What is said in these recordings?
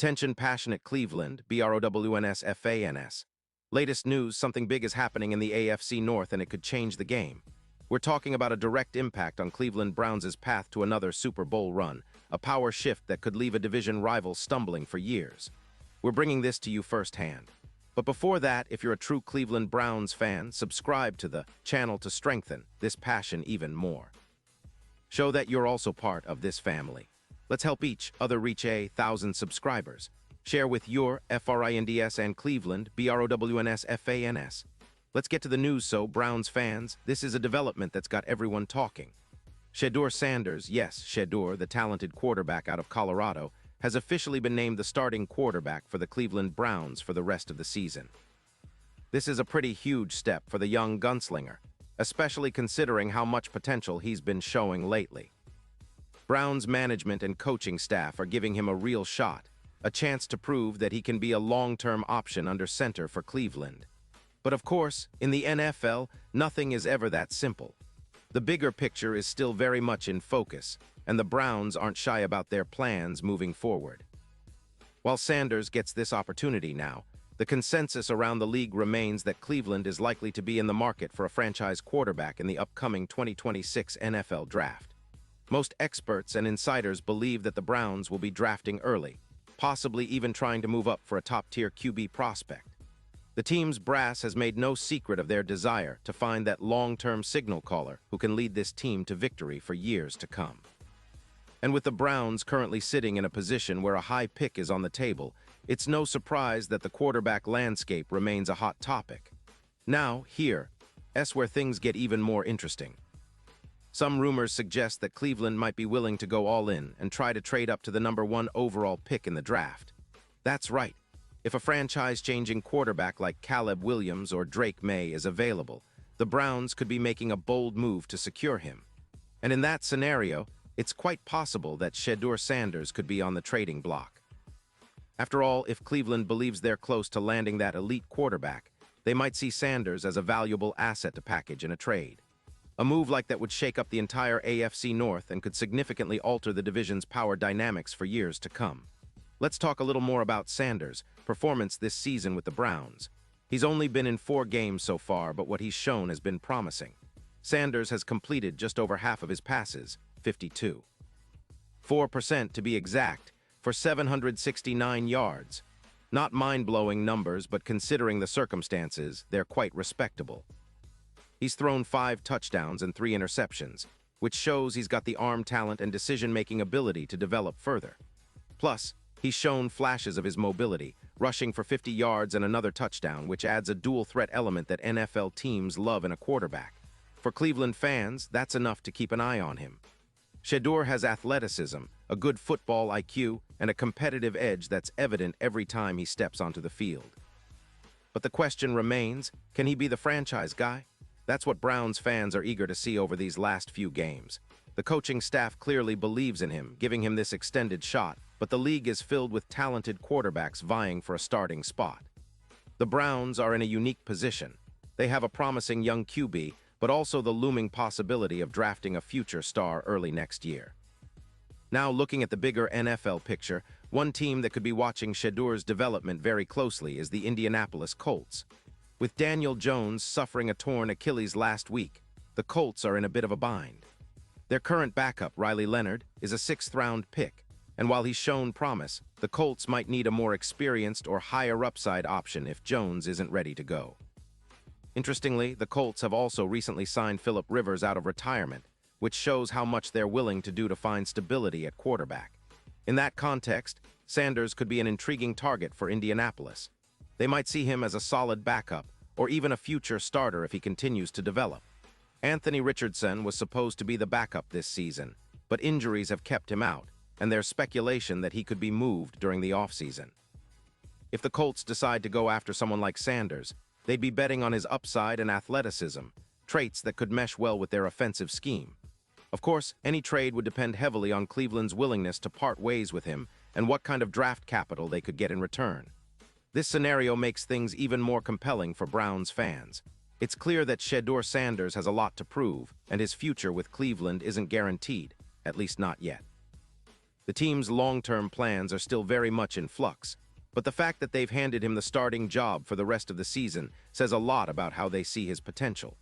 Attention passionate Cleveland, BROWNS. Latest news, something big is happening in the AFC North and it could change the game. We're talking about a direct impact on Cleveland Browns' path to another Super Bowl run, a power shift that could leave a division rival stumbling for years. We're bringing this to you firsthand. But before that, if you're a true Cleveland Browns fan, subscribe to the channel to strengthen this passion even more. Show that you're also part of this family. Let's help each other reach 1,000 subscribers. Share with your FRINDS and Cleveland, BROWNS. Let's get to the news, so, Browns fans, this is a development that's got everyone talking. Shedeur Sanders, yes, Shedeur, the talented quarterback out of Colorado, has officially been named the starting quarterback for the Cleveland Browns for the rest of the season. This is a pretty huge step for the young gunslinger, especially considering how much potential he's been showing lately. Browns management and coaching staff are giving him a real shot, a chance to prove that he can be a long-term option under center for Cleveland. But of course, in the NFL, nothing is ever that simple. The bigger picture is still very much in focus, and the Browns aren't shy about their plans moving forward. While Sanders gets this opportunity now, the consensus around the league remains that Cleveland is likely to be in the market for a franchise quarterback in the upcoming 2026 NFL Draft. Most experts and insiders believe that the Browns will be drafting early, possibly even trying to move up for a top-tier QB prospect. The team's brass has made no secret of their desire to find that long-term signal caller who can lead this team to victory for years to come. And with the Browns currently sitting in a position where a high pick is on the table, it's no surprise that the quarterback landscape remains a hot topic. Now, here's where things get even more interesting. Some rumors suggest that Cleveland might be willing to go all in and try to trade up to the #1 overall pick in the draft. That's right. If a franchise-changing quarterback like Caleb Williams or Drake May is available, the Browns could be making a bold move to secure him. And in that scenario, it's quite possible that Shedeur Sanders could be on the trading block. After all, if Cleveland believes they're close to landing that elite quarterback, they might see Sanders as a valuable asset to package in a trade. A move like that would shake up the entire AFC North and could significantly alter the division's power dynamics for years to come. Let's talk a little more about Sanders' performance this season with the Browns. He's only been in 4 games so far, but what he's shown has been promising. Sanders has completed just over half of his passes, 52. 4% to be exact, for 769 yards. Not mind-blowing numbers, but considering the circumstances, they're quite respectable. He's thrown 5 touchdowns and 3 interceptions, which shows he's got the arm talent and decision-making ability to develop further. Plus, he's shown flashes of his mobility, rushing for 50 yards and another touchdown, which adds a dual-threat element that NFL teams love in a quarterback. For Cleveland fans, that's enough to keep an eye on him. Shedeur has athleticism, a good football IQ, and a competitive edge that's evident every time he steps onto the field. But the question remains, can he be the franchise guy? That's what Browns fans are eager to see over these last few games. The coaching staff clearly believes in him, giving him this extended shot, but the league is filled with talented quarterbacks vying for a starting spot. The Browns are in a unique position. They have a promising young QB, but also the looming possibility of drafting a future star early next year. Now, looking at the bigger NFL picture, one team that could be watching Shedeur's development very closely is the Indianapolis Colts. With Daniel Jones suffering a torn Achilles last week, the Colts are in a bit of a bind. Their current backup, Riley Leonard, is a 6th-round pick, and while he's shown promise, the Colts might need a more experienced or higher upside option if Jones isn't ready to go. Interestingly, the Colts have also recently signed Philip Rivers out of retirement, which shows how much they're willing to do to find stability at quarterback. In that context, Sanders could be an intriguing target for Indianapolis. They might see him as a solid backup, or even a future starter if he continues to develop. Anthony Richardson was supposed to be the backup this season, but injuries have kept him out, and there's speculation that he could be moved during the offseason. If the Colts decide to go after someone like Sanders, they'd be betting on his upside and athleticism, traits that could mesh well with their offensive scheme. Of course, any trade would depend heavily on Cleveland's willingness to part ways with him and what kind of draft capital they could get in return. This scenario makes things even more compelling for Browns fans. It's clear that Shedeur Sanders has a lot to prove, and his future with Cleveland isn't guaranteed, at least not yet. The team's long-term plans are still very much in flux, but the fact that they've handed him the starting job for the rest of the season says a lot about how they see his potential.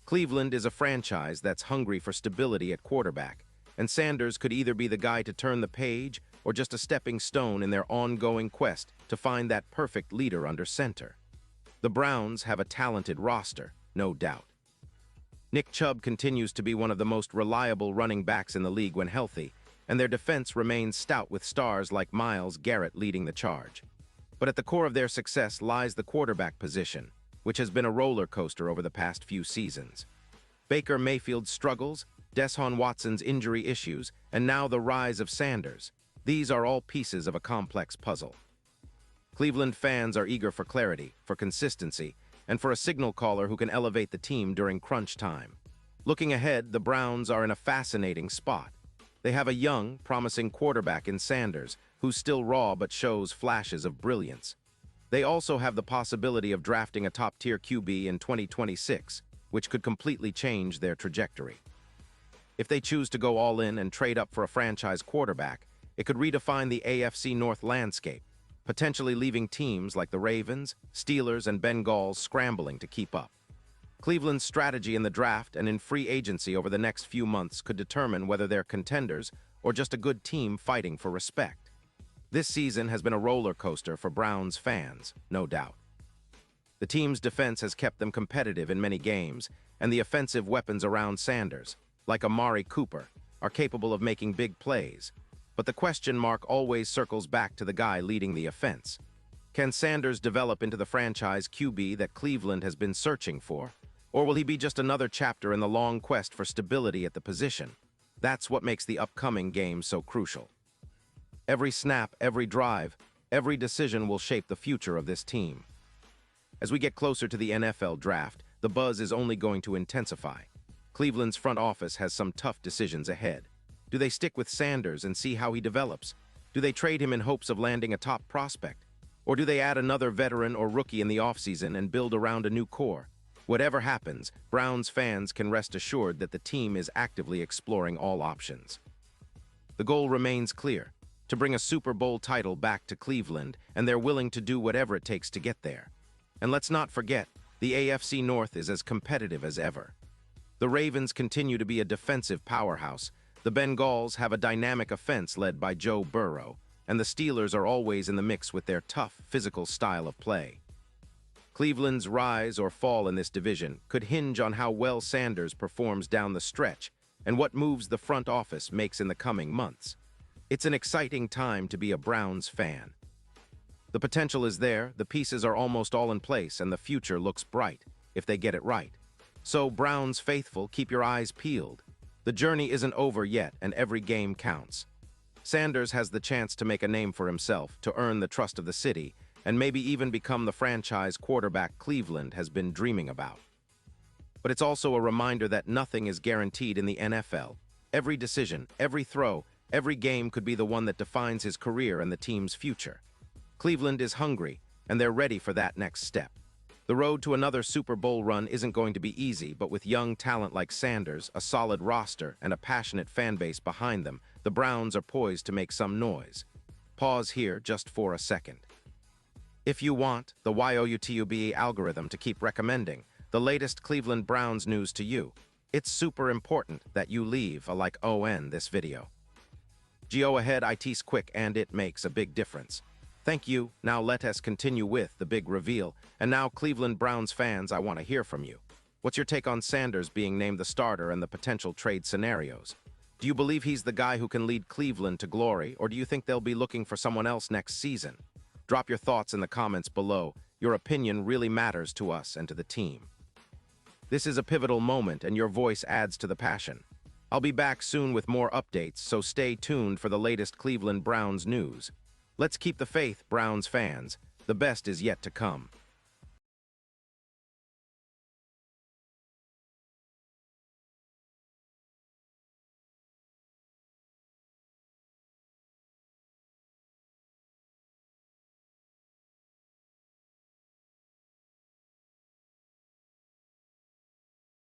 Cleveland is a franchise that's hungry for stability at quarterback, and Sanders could either be the guy to turn the page or just a stepping stone in their ongoing quest to find that perfect leader under center. The Browns have a talented roster, no doubt. Nick Chubb continues to be one of the most reliable running backs in the league when healthy, and their defense remains stout with stars like Myles Garrett leading the charge. But at the core of their success lies the quarterback position, which has been a roller coaster over the past few seasons. Baker Mayfield's struggles, Deshaun Watson's injury issues, and now the rise of Sanders. These are all pieces of a complex puzzle. Cleveland fans are eager for clarity, for consistency, and for a signal caller who can elevate the team during crunch time. Looking ahead, the Browns are in a fascinating spot. They have a young, promising quarterback in Sanders, who's still raw but shows flashes of brilliance. They also have the possibility of drafting a top-tier QB in 2026, which could completely change their trajectory. If they choose to go all in and trade up for a franchise quarterback, it could redefine the AFC North landscape, potentially leaving teams like the Ravens, Steelers, and Bengals scrambling to keep up. Cleveland's strategy in the draft and in free agency over the next few months could determine whether they're contenders or just a good team fighting for respect. This season has been a roller coaster for Browns fans, no doubt. The team's defense has kept them competitive in many games, and the offensive weapons around Sanders, like Amari Cooper, are capable of making big plays. But the question mark always circles back to the guy leading the offense. Can Sanders develop into the franchise QB that Cleveland has been searching for? Or will he be just another chapter in the long quest for stability at the position? That's what makes the upcoming game so crucial. Every snap, every drive, every decision will shape the future of this team. As we get closer to the NFL draft, the buzz is only going to intensify. Cleveland's front office has some tough decisions ahead. Do they stick with Sanders and see how he develops? Do they trade him in hopes of landing a top prospect? Or do they add another veteran or rookie in the offseason and build around a new core? Whatever happens, Browns fans can rest assured that the team is actively exploring all options. The goal remains clear: to bring a Super Bowl title back to Cleveland, and they're willing to do whatever it takes to get there. And let's not forget, the AFC North is as competitive as ever. The Ravens continue to be a defensive powerhouse, the Bengals have a dynamic offense led by Joe Burrow, and the Steelers are always in the mix with their tough, physical style of play. Cleveland's rise or fall in this division could hinge on how well Sanders performs down the stretch and what moves the front office makes in the coming months. It's an exciting time to be a Browns fan. The potential is there, the pieces are almost all in place, and the future looks bright if they get it right. So, Browns faithful, keep your eyes peeled. The journey isn't over yet, and every game counts. Sanders has the chance to make a name for himself, to earn the trust of the city, and maybe even become the franchise quarterback Cleveland has been dreaming about. But it's also a reminder that nothing is guaranteed in the NFL. Every decision, every throw, every game could be the one that defines his career and the team's future. Cleveland is hungry, and they're ready for that next step. The road to another Super Bowl run isn't going to be easy, but with young talent like Sanders, a solid roster, and a passionate fan base behind them, the Browns are poised to make some noise. Pause here just for a second. If you want the YOUTUBE algorithm to keep recommending the latest Cleveland Browns news to you, it's super important that you leave a like on this video. Go ahead, it's quick and it makes a big difference. Thank you. Now let us continue with the big reveal. And now, Cleveland Browns fans, I want to hear from you. What's your take on Sanders being named the starter and the potential trade scenarios? Do you believe he's the guy who can lead Cleveland to glory, or do you think they'll be looking for someone else next season? Drop your thoughts in the comments below. Your opinion really matters to us and to the team. This is a pivotal moment, and your voice adds to the passion. I'll be back soon with more updates, so stay tuned for the latest Cleveland Browns news. Let's keep the faith, Browns fans. The best is yet to come.